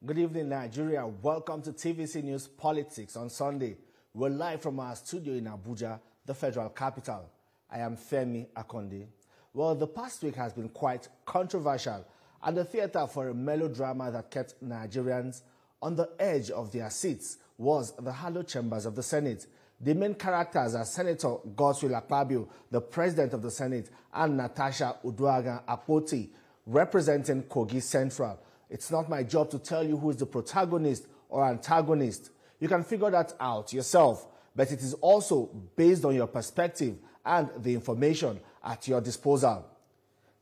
Good evening, Nigeria. Welcome to TVC News Politics on Sunday. We're live from our studio in Abuja, the federal capital. I am Femi Akonde. Well, the past week has been quite controversial and the theater for a melodrama that kept Nigerians on the edge of their seats was the hallowed chambers of the Senate. The main characters are Senator Godswill Akpabio, the President of the Senate, and Natasha Akpoti, representing Kogi Central. It's not my job to tell you who is the protagonist or antagonist. You can figure that out yourself, but it is also based on your perspective and the information at your disposal.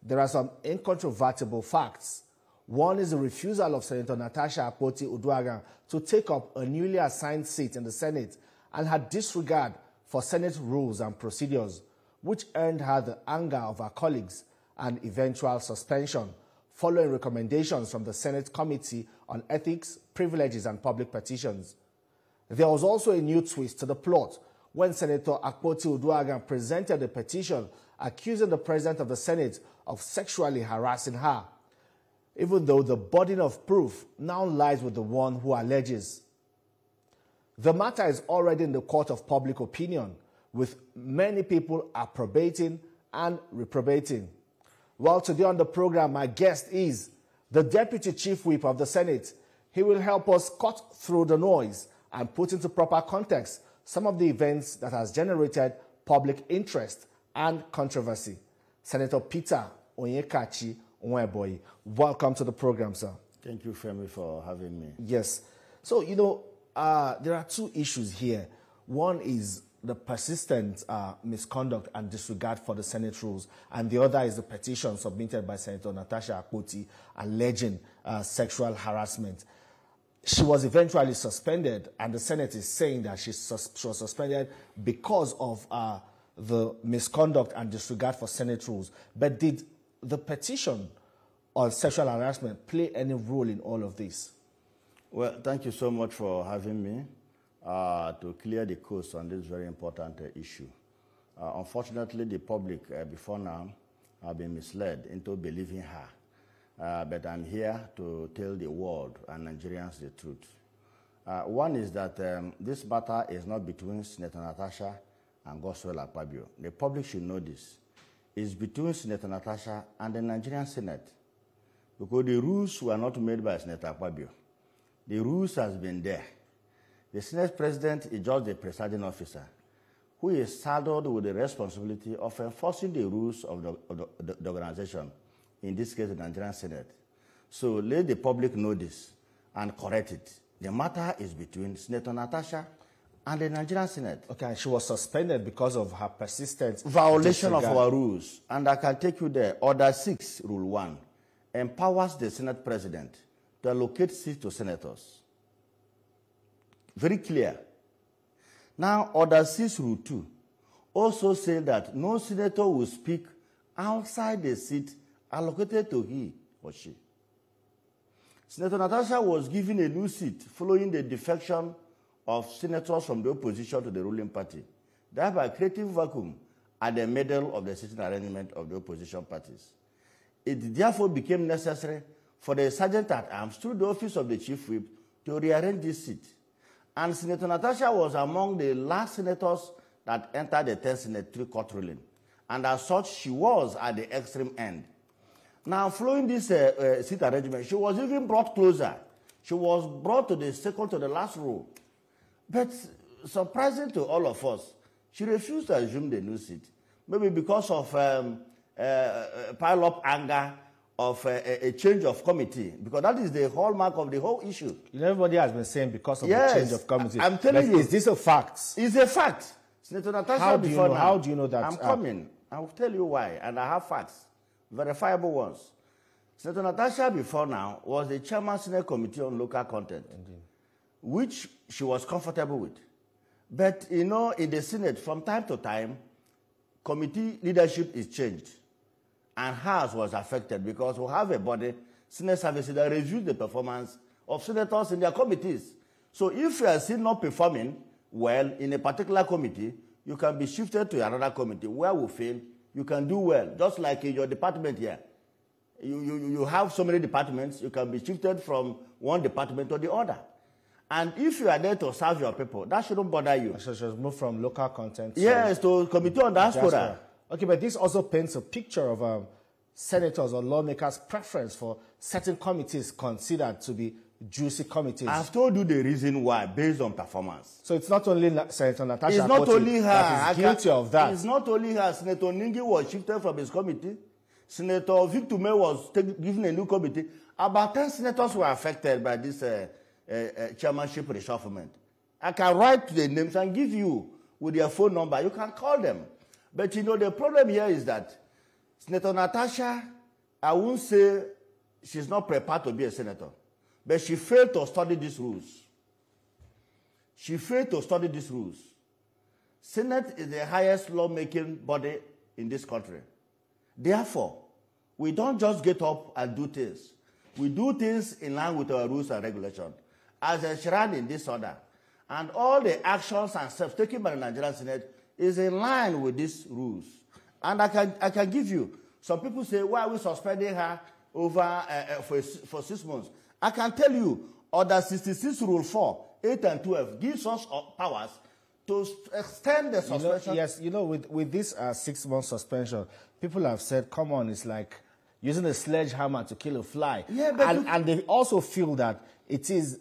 There are some incontrovertible facts. One is the refusal of Senator Natasha Akpoti to take up a newly assigned seat in the Senate and her disregard for Senate rules and procedures, which earned her the anger of her colleagues and eventual suspension, following recommendations from the Senate Committee on Ethics, Privileges and Public Petitions. There was also a new twist to the plot when Senator Akpoti presented a petition accusing the President of the Senate of sexually harassing her, even though the burden of proof now lies with the one who alleges. The matter is already in the court of public opinion, with many people approbating and reprobating. Well, today on the program, my guest is the Deputy Chief Whip of the Senate. He will help us cut through the noise and put into proper context some of the events that has generated public interest and controversy. Senator Peter Onyekachi Nwebonyi, welcome to the program, sir. Thank you, Femi, for having me. Yes. So, there are two issues here. One is the persistent misconduct and disregard for the Senate rules, and the other is the petition submitted by Senator Natasha Akpoti alleging sexual harassment. She was eventually suspended, and the Senate is saying that she was suspended because of the misconduct and disregard for Senate rules. But did the petition on sexual harassment play any role in all of this? Well, thank you so much for having me to clear the coast on this very important issue. Unfortunately, the public before now have been misled into believing her. But I'm here to tell the world and Nigerians the truth. One is that this matter is not between Senator Natasha and Godswill Akpabio. The public should know this. It's between Senator Natasha and the Nigerian Senate. Because the rules were not made by Senator Akpabio. The rules has been there. The Senate President is just the presiding officer, who is saddled with the responsibility of enforcing the rules of the organization, in this case, the Nigerian Senate. So let the public know this and correct it. The matter is between Senator Natasha and the Nigerian Senate. Okay, and she was suspended because of her persistent violation of our rules. And I can take you there. Order 6, Rule 1, empowers the Senate President to allocate seats to senators. Very clear. Now, Order 6, Rule 2, also says that no senator will speak outside the seat allocated to he or she. Senator Natasha was given a new seat following the defection of senators from the opposition to the ruling party, thereby creating vacuum at the middle of the sitting arrangement of the opposition parties. It therefore became necessary for the Sergeant-at-Arms through the office of the Chief Whip to rearrange this seat. And Senator Natasha was among the last senators that entered the 10th Senate court ruling. And as such, she was at the extreme end. Now, following this seat arrangement, she was even brought closer. She was brought to the second to the last row. But surprising to all of us, she refused to assume the new seat, maybe because of pile-up anger of a change of committee, because that is the hallmark of the whole issue. Everybody has been saying because of the change of committee. I'm telling you. Is this a fact? It's a fact. Senator Natasha, how do you know that? I'm coming. I will tell you why, and I have facts, verifiable ones. Senator Natasha before now was the chairman Senate Committee on Local Content, which she was comfortable with. But, in the Senate, from time to time, committee leadership is changed. And hers was affected because we have a body, Senate Services, that reviews the performance of senators in their committees. So if you are still not performing well in a particular committee, you can be shifted to another committee where we feel you can do well, just like in your department here. You have so many departments, you can be shifted from one department to the other. And if you are there to serve your people, that shouldn't bother you. So just move from local content to Committee on Diaspora. Okay, but this also paints a picture of senators or lawmakers' preference for certain committees considered to be juicy committees. I've told you the reason why, based on performance. So it's not only Senator Natasha it's not only her that is guilty of that. It's not only her. Senator Ningi was shifted from his committee. Senator Victor May was given a new committee. About 10 senators were affected by this chairmanship reshufflement. I can write the names and give you with their phone number. You can call them. But you know, the problem here is that Senator Natasha, I won't say she's not prepared to be a senator, but she failed to study these rules. She failed to study these rules. Senate is the highest lawmaking body in this country. Therefore, we don't just get up and do things. We do things in line with our rules and regulations, as enshrined in this order. And all the actions and steps taken by the Nigerian Senate is in line with these rules. And I can give you, some people say, why are we suspending her over for 6 months? I can tell you, Order 66, Rule 4, 8 and 12 gives us powers to extend the suspension. Yes, you know, with this 6-month suspension, people have said, come on, it's like using a sledgehammer to kill a fly. Yeah, but and they also feel that it is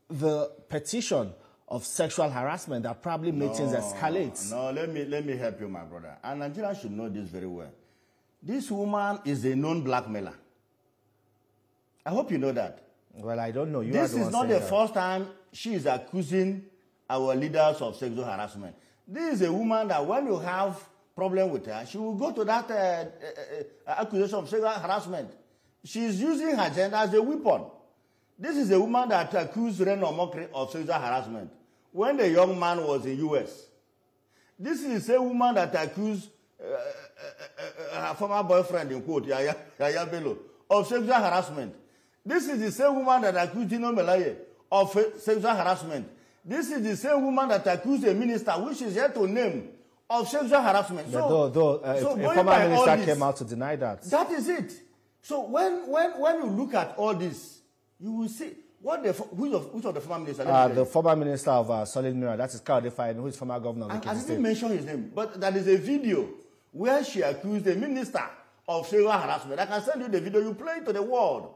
the petition of sexual harassment that probably makes things escalate. No, let me help you, my brother. And Nigerians should know this very well. This woman is a known blackmailer. I hope you know that. Well, I don't know. This is not the first time she is accusing our leaders of sexual harassment. This is a woman that when you have problem with her, she will go to that accusation of sexual harassment. She is using her gender as a weapon. This is a woman that accused Reno Mokri of sexual harassment when the young man was in U.S. This is the same woman that accused her former boyfriend, in quote, Yaya Bello, of sexual harassment. This is the same woman that accused Dino Melaye of sexual harassment. This is the same woman that accused a minister, which is yet to name, of sexual harassment. So, a former minister came out to deny that. That is it. So when you look at all this, you will see which of the former ministers? The former minister of Solid Mirror, that is Kayode Fayemi, who is former governor of the I didn't mention his name, but there is a video where she accused a minister of sexual harassment. I can send you the video. You play it to the world.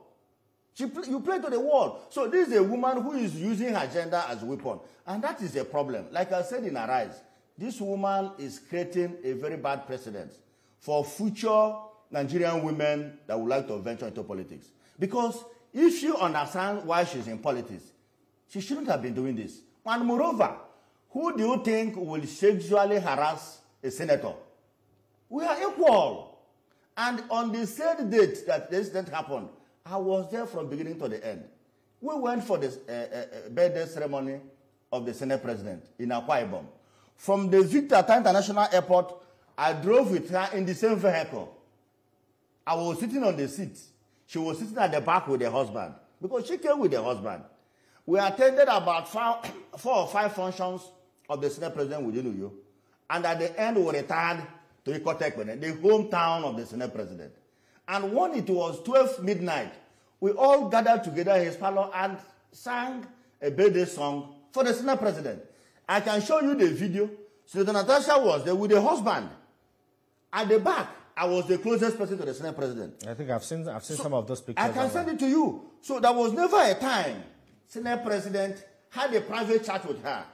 You play to the world. So this is a woman who is using her gender as a weapon. And that is a problem. Like I said in Arise, this woman is creating a very bad precedent for future Nigerian women that would like to venture into politics. Because if you understand why she's in politics, she shouldn't have been doing this. And moreover, who do you think will sexually harass a senator? We are equal. And on the same date that this incident happened, I was there from beginning to the end. We went for the birthday ceremony of the Senate President in Akwa Ibom. From the Victor International Airport, I drove with her in the same vehicle. I was sitting on the seat. She was sitting at the back with her husband, because she came with her husband. We attended about 4 or 5 functions of the Senate President within Uyo. And at the end, we returned to Ikotekpene, the hometown of the Senate President. And when it was 12 midnight, we all gathered together in his parlor and sang a birthday song for the Senate President. I can show you the video. Senator Natasha was there with the husband. At the back, I was the closest person to the Senate President. I think I've seen some of those pictures. I can send it to you. So there was never a time Senate President had a private chat with her.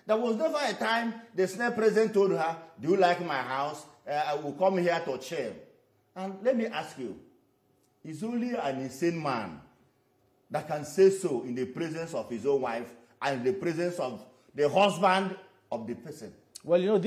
There was never a time the Senate President told her, do you like my house? I will come here to chill. And let me ask you, is only an insane man that can say so in the presence of his own wife and in the presence of the husband of the person? Well, you know,